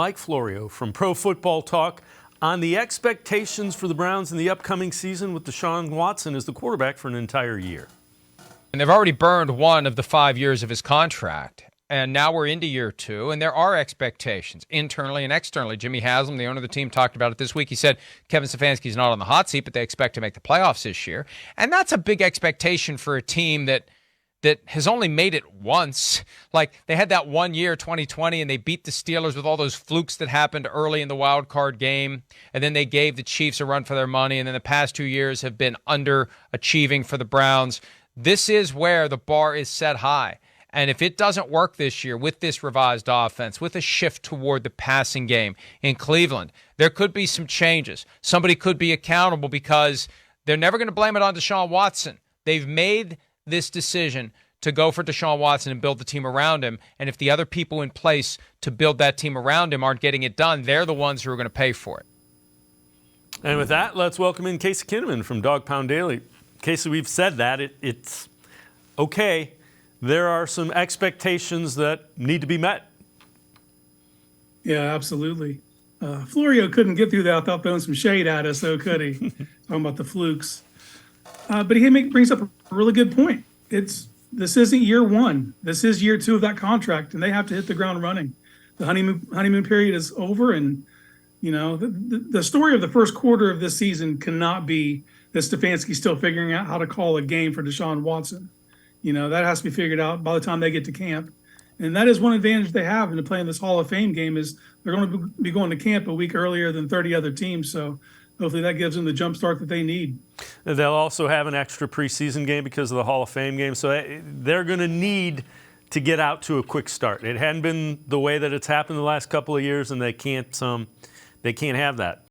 Mike Florio from Pro Football Talk on the expectations for the Browns in the upcoming season with Deshaun Watson as the quarterback for an entire year. And they've already burned one of the 5 years of his contract. And now we're into year two, and there are expectations internally and externally. Jimmy Haslam, the owner of the team, talked about it this week. He said Kevin Stefanski's not on the hot seat, but they expect to make the playoffs this year. And that's a big expectation for a team that has only made it once. Like, they had that 1 year, 2020, and they beat the Steelers with all those flukes that happened early in the wild card game. And then they gave the Chiefs a run for their money. And then the past 2 years have been underachieving for the Browns. This is where the bar is set high. And if it doesn't work this year with this revised offense, with a shift toward the passing game in Cleveland, there could be some changes. Somebody could be accountable because they're never going to blame it on Deshaun Watson. They've made this decision to go for Deshaun Watson and build the team around him. And if the other people in place to build that team around him aren't getting it done, they're the ones who are going to pay for it. And with that, let's welcome in Casey Kinnamon from Dog Pound Daily. Casey, we've said that. It's okay. There are some expectations that need to be met. Yeah, absolutely. Florio couldn't get through that without throwing some shade at us, though, could he? Talking about the flukes. But he brings up a really good point. This isn't year one. This is year two of that contract, and they have to hit the ground running. The honeymoon period is over, and the story of the first quarter of this season cannot be that Stefanski's still figuring out how to call a game for Deshaun Watson. That has to be figured out by the time they get to camp. And that is one advantage they have in playing this Hall of Fame game is they're going to be going to camp a week earlier than 30 other teams. So hopefully that gives them the jump start that they need. They'll also have an extra preseason game because of the Hall of Fame game. So they're going to need to get out to a quick start. It hadn't been the way that it's happened the last couple of years, and they can't have that.